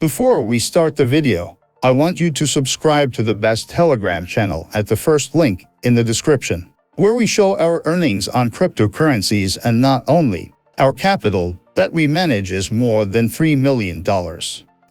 Before we start the video, I want you to subscribe to the best Telegram channel at the first link in the description, where we show our earnings on cryptocurrencies, and not only. Our capital that we manage is more than $3 million.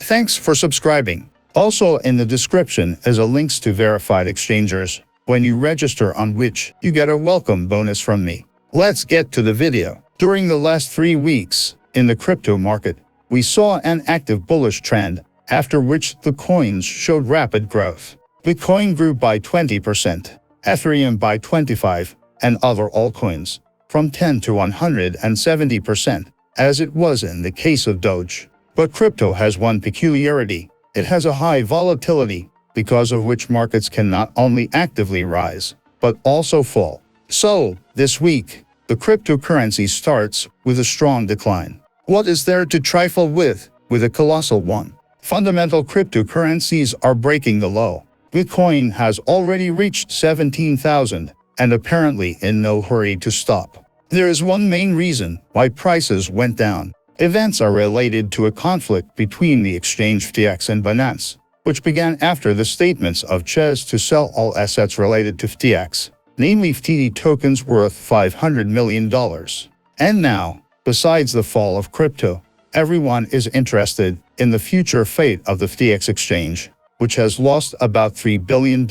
Thanks for subscribing. Also in the description is a links to verified exchangers when you register, on which you get a welcome bonus from me. Let's get to the video. During the last 3 weeks in the crypto market, we saw an active bullish trend, after which the coins showed rapid growth. Bitcoin grew by 20%, Ethereum by 25%, and other altcoins from 10 to 170%, as it was in the case of Doge. But crypto has one peculiarity: it has a high volatility, because of which markets can not only actively rise, but also fall. So, this week, the cryptocurrency starts with a strong decline. What is there to trifle with a colossal one? Fundamental cryptocurrencies are breaking the low. Bitcoin has already reached 17,000 and apparently in no hurry to stop. There is one main reason why prices went down. Events are related to a conflict between the exchange FTX and Binance, which began after the statements of Ches to sell all assets related to FTX, namely FTT tokens worth $500 million. And now, besides the fall of crypto, everyone is interested in the future fate of the FTX exchange, which has lost about $3 billion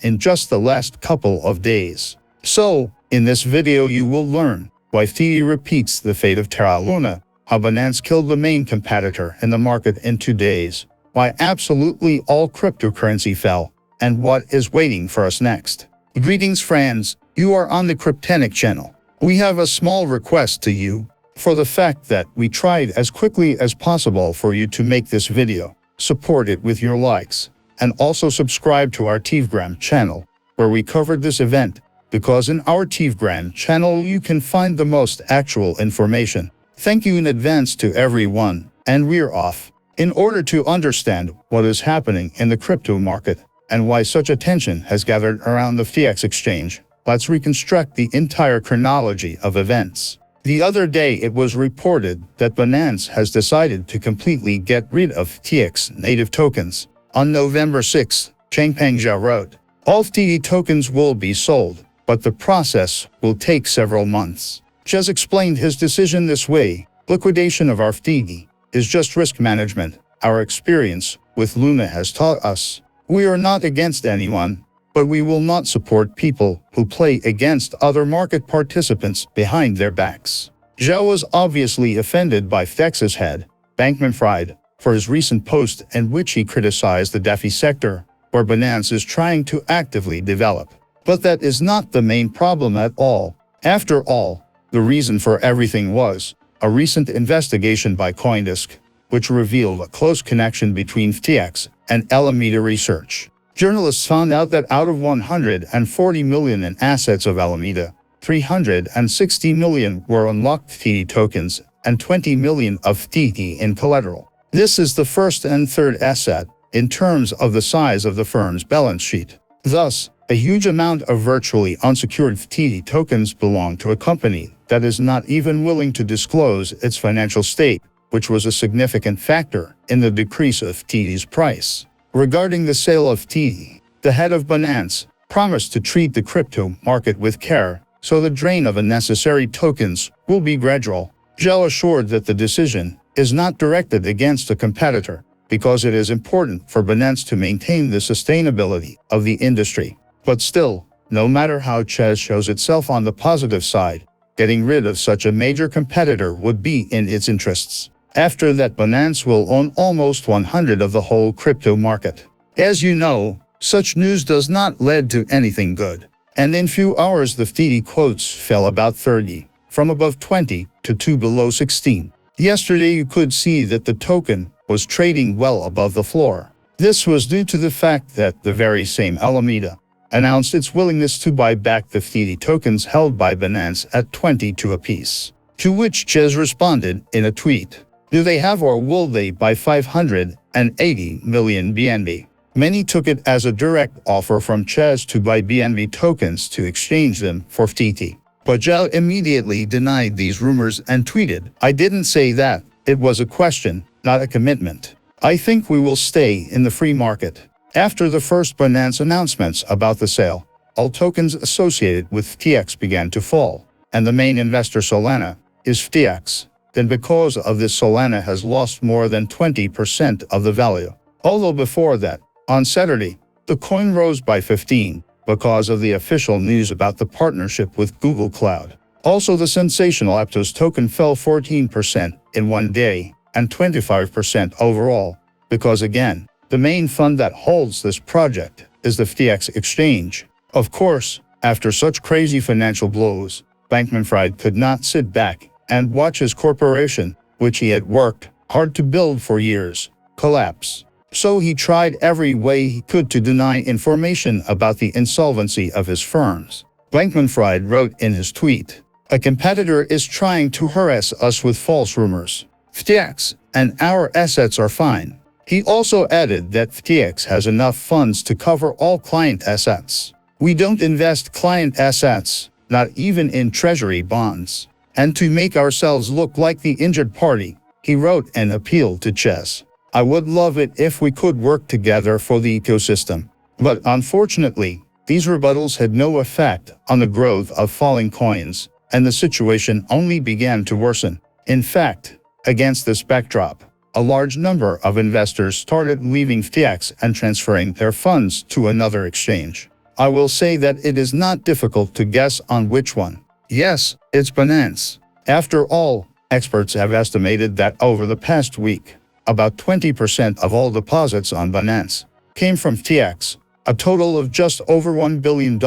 in just the last couple of days. So, in this video you will learn why FTT repeats the fate of Terra Luna, how Binance killed the main competitor in the market in 2 days, why absolutely all cryptocurrency fell, and what is waiting for us next. Greetings friends, you are on the Cryptanic channel. We have a small request to you. For the fact that we tried as quickly as possible for you to make this video, support it with your likes, and also subscribe to our Telegram channel, where we covered this event, because in our Telegram channel you can find the most actual information. Thank you in advance to everyone, and we're off. In order to understand what is happening in the crypto market, and why such attention has gathered around the FTX exchange, let's reconstruct the entire chronology of events. The other day it was reported that Binance has decided to completely get rid of FTX native tokens. On November 6, Changpeng Zhao wrote, "All FTT tokens will be sold, but the process will take several months." Ches explained his decision this way: "Liquidation of our FTT is just risk management. Our experience with Luna has taught us. We are not against anyone, but we will not support people who play against other market participants behind their backs." Zhao was obviously offended by FTX's head, Bankman-Fried, for his recent post in which he criticized the DeFi sector, where Binance is trying to actively develop. But that is not the main problem at all. After all, the reason for everything was a recent investigation by CoinDesk, which revealed a close connection between FTX and Alameda Research. Journalists found out that out of 140 million in assets of Alameda, 360 million were unlocked FTT tokens and 20 million of FTT in collateral. This is the first and third asset in terms of the size of the firm's balance sheet. Thus, a huge amount of virtually unsecured FTT tokens belong to a company that is not even willing to disclose its financial state, which was a significant factor in the decrease of FTT's price. Regarding the sale of FTT, the head of Binance promised to treat the crypto market with care, so the drain of unnecessary tokens will be gradual. Zhao assured that the decision is not directed against a competitor, because it is important for Binance to maintain the sustainability of the industry. But still, no matter how Ches shows itself on the positive side, getting rid of such a major competitor would be in its interests. After that, Binance will own almost 100% of the whole crypto market. As you know, such news does not lead to anything good. And in few hours the FTT quotes fell about 30, from above 20 to 2 below 16. Yesterday you could see that the token was trading well above the floor. This was due to the fact that the very same Alameda announced its willingness to buy back the FTT tokens held by Binance at 22 apiece. To which Ches responded in a tweet, "Do they have or will they buy 580 million BNB?" Many took it as a direct offer from Ches to buy BNB tokens to exchange them for FTT. But Zhao immediately denied these rumors and tweeted, "I didn't say that. It was a question, not a commitment." I think we will stay in the free market. After the first Binance announcements about the sale, all tokens associated with FTX began to fall, and the main investor Solana is FTX. Then because of this, Solana has lost more than 20% of the value. Although before that, on Saturday, the coin rose by 15% because of the official news about the partnership with Google Cloud. Also, the sensational Aptos token fell 14% in one day and 25% overall, because again, the main fund that holds this project is the FTX exchange. Of course, after such crazy financial blows, Bankman-Fried could not sit back and watch his corporation, which he had worked hard to build for years, collapse. So he tried every way he could to deny information about the insolvency of his firms. Bankman-Fried wrote in his tweet, "A competitor is trying to harass us with false rumors. FTX and our assets are fine." He also added that FTX has enough funds to cover all client assets. "We don't invest client assets, not even in treasury bonds. And to make ourselves look like the injured party," he wrote an appeal to Chess. "I would love it if we could work together for the ecosystem." But unfortunately, these rebuttals had no effect on the growth of falling coins, and the situation only began to worsen. In fact, against this backdrop, a large number of investors started leaving FTX and transferring their funds to another exchange. I will say that it is not difficult to guess on which one. Yes, it's Binance. After all, experts have estimated that over the past week, about 20% of all deposits on Binance came from FTX, a total of just over $1 billion,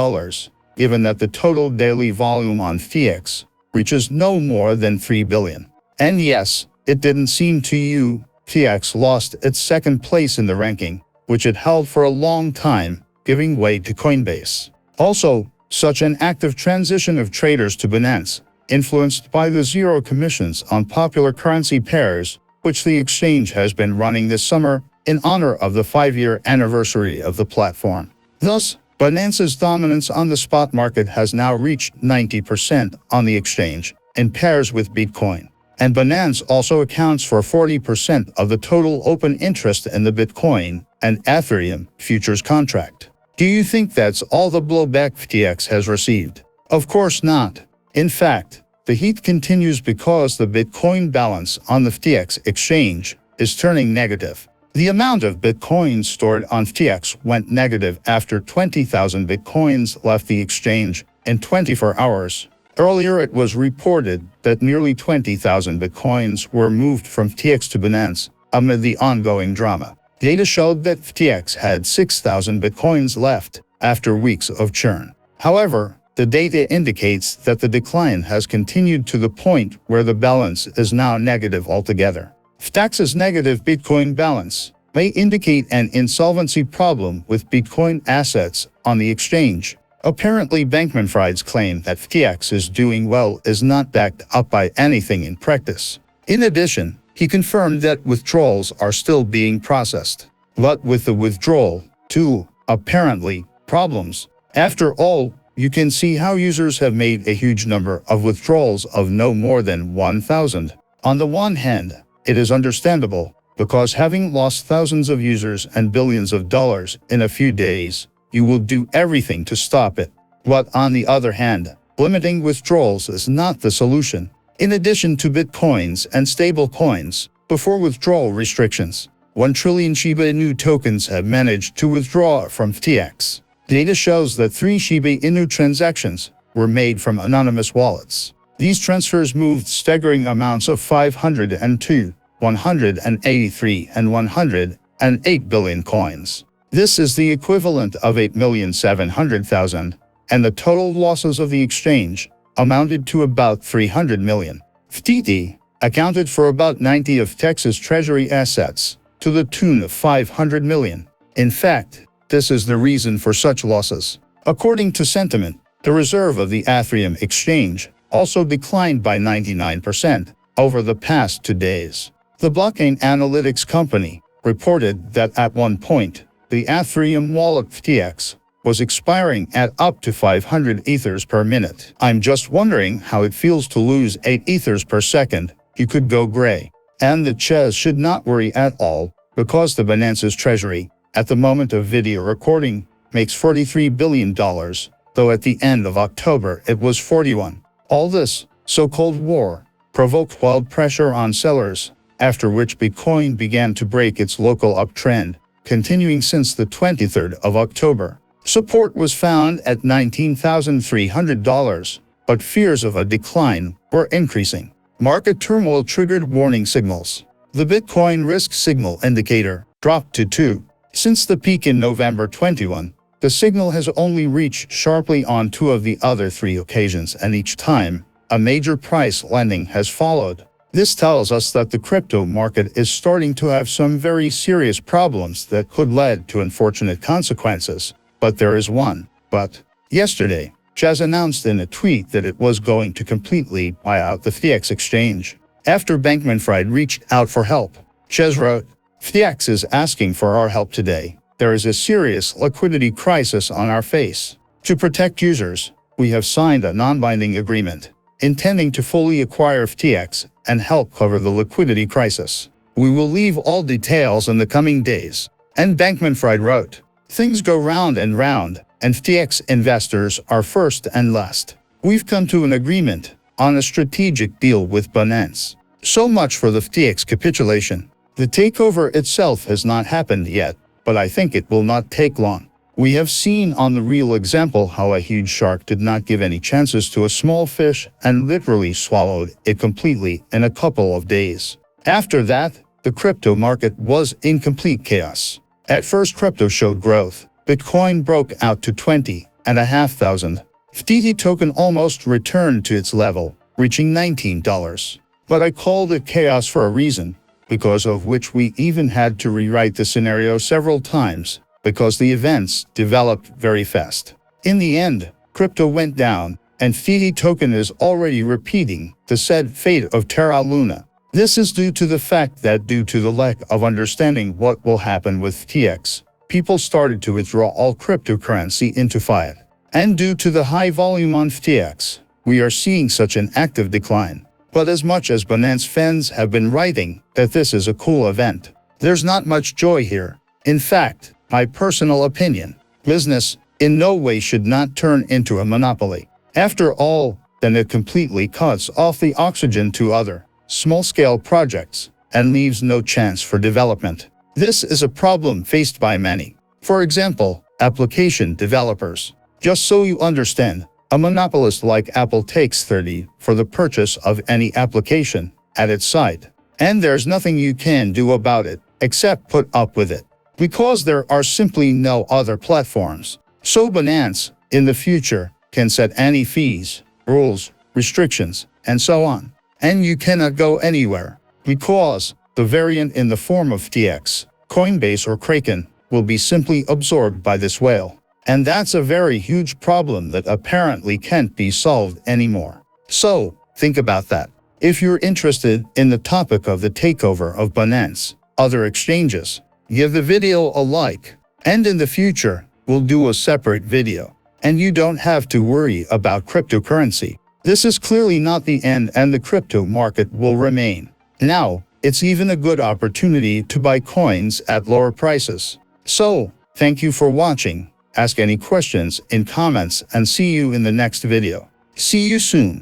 given that the total daily volume on FTX reaches no more than 3 billion. And yes, it didn't seem to you, FTX lost its second place in the ranking, which it held for a long time, giving way to Coinbase. Also, such an active transition of traders to Binance, influenced by the zero commissions on popular currency pairs, which the exchange has been running this summer in honor of the 5-year anniversary of the platform. Thus, Binance's dominance on the spot market has now reached 90% on the exchange, in pairs with Bitcoin. And Binance also accounts for 40% of the total open interest in the Bitcoin and Ethereum futures contract. Do you think that's all the blowback FTX has received? Of course not. In fact, the heat continues because the Bitcoin balance on the FTX exchange is turning negative. The amount of Bitcoin stored on FTX went negative after 20,000 Bitcoins left the exchange in 24 hours. Earlier, it was reported that nearly 20,000 Bitcoins were moved from FTX to Binance amid the ongoing drama. Data showed that FTX had 6,000 Bitcoins left after weeks of churn. However, the data indicates that the decline has continued to the point where the balance is now negative altogether. FTX's negative Bitcoin balance may indicate an insolvency problem with Bitcoin assets on the exchange. Apparently, Bankman-Fried's claim that FTX is doing well is not backed up by anything in practice. In addition, he confirmed that withdrawals are still being processed. But with the withdrawal, too, apparently, problems. After all, you can see how users have made a huge number of withdrawals of no more than 1,000. On the one hand, it is understandable, because having lost thousands of users and billions of dollars in a few days, you will do everything to stop it. But on the other hand, limiting withdrawals is not the solution. In addition to Bitcoins and stablecoins, before withdrawal restrictions, 1 trillion Shiba Inu tokens have managed to withdraw from FTX. Data shows that 3 Shiba Inu transactions were made from anonymous wallets. These transfers moved staggering amounts of 502, 183, and 108 billion coins. This is the equivalent of 8,700,000, and the total losses of the exchange amounted to about 300 million. FTT accounted for about 90 of FTX's treasury assets, to the tune of 500 million. In fact, this is the reason for such losses. According to Sentiment, the reserve of the Ethereum exchange also declined by 99% over the past 2 days. The blockchain analytics company reported that at one point, the Ethereum wallet FTX was expiring at up to 500 ethers per minute. I'm just wondering how it feels to lose 8 ethers per second. You could go gray. And the Chess should not worry at all, because the Binance's treasury, at the moment of video recording, makes $43 billion, though at the end of October it was 41. All this so-called war provoked wild pressure on sellers, after which Bitcoin began to break its local uptrend, continuing since the 23rd of October. Support was found at $19,300, but fears of a decline were increasing. Market turmoil triggered warning signals. The Bitcoin risk signal indicator dropped to 2. Since the peak in November 21, the signal has only reached sharply on 2 of the other 3 occasions, and each time, a major price landing has followed. This tells us that the crypto market is starting to have some very serious problems that could lead to unfortunate consequences. But there is one but. Yesterday, Chaz announced in a tweet that it was going to completely buy out the FTX exchange. After Bankman-Fried reached out for help, Chaz wrote, "FTX is asking for our help today. There is a serious liquidity crisis on our face. To protect users, we have signed a non-binding agreement, intending to fully acquire FTX and help cover the liquidity crisis. We will leave all details in the coming days." And Bankman-Fried wrote, "Things go round and round, and FTX investors are first and last. We've come to an agreement on a strategic deal with Binance." So much for the FTX capitulation. The takeover itself has not happened yet, but I think it will not take long. We have seen on the real example how a huge shark did not give any chances to a small fish and literally swallowed it completely in a couple of days. After that, the crypto market was in complete chaos. At first, crypto showed growth. Bitcoin broke out to 20,500. FTT token almost returned to its level, reaching $19. But I called it chaos for a reason, because of which we even had to rewrite the scenario several times, because the events developed very fast. In the end, crypto went down, and FTT token is already repeating the said fate of Terra Luna. This is due to the fact that due to the lack of understanding what will happen with FTX, people started to withdraw all cryptocurrency into fiat. And due to the high volume on FTX, we are seeing such an active decline. But as much as Binance fans have been writing that this is a cool event, there's not much joy here. In fact, my personal opinion, business in no way should not turn into a monopoly. After all, then it completely cuts off the oxygen to other, small-scale projects and leaves no chance for development. This is a problem faced by many. For example, application developers. Just so you understand, a monopolist like Apple takes 30 for the purchase of any application at its site. And there's nothing you can do about it, except put up with it. Because there are simply no other platforms. So Binance, in the future, can set any fees, rules, restrictions, and so on. And you cannot go anywhere, because the variant in the form of FTX, Coinbase or Kraken, will be simply absorbed by this whale. And that's a very huge problem that apparently can't be solved anymore. So, think about that. If you're interested in the topic of the takeover of Binance, other exchanges, give the video a like. And in the future, we'll do a separate video. And you don't have to worry about cryptocurrency. This is clearly not the end, and the crypto market will remain. Now, it's even a good opportunity to buy coins at lower prices. So, thank you for watching. Ask any questions in comments and see you in the next video. See you soon.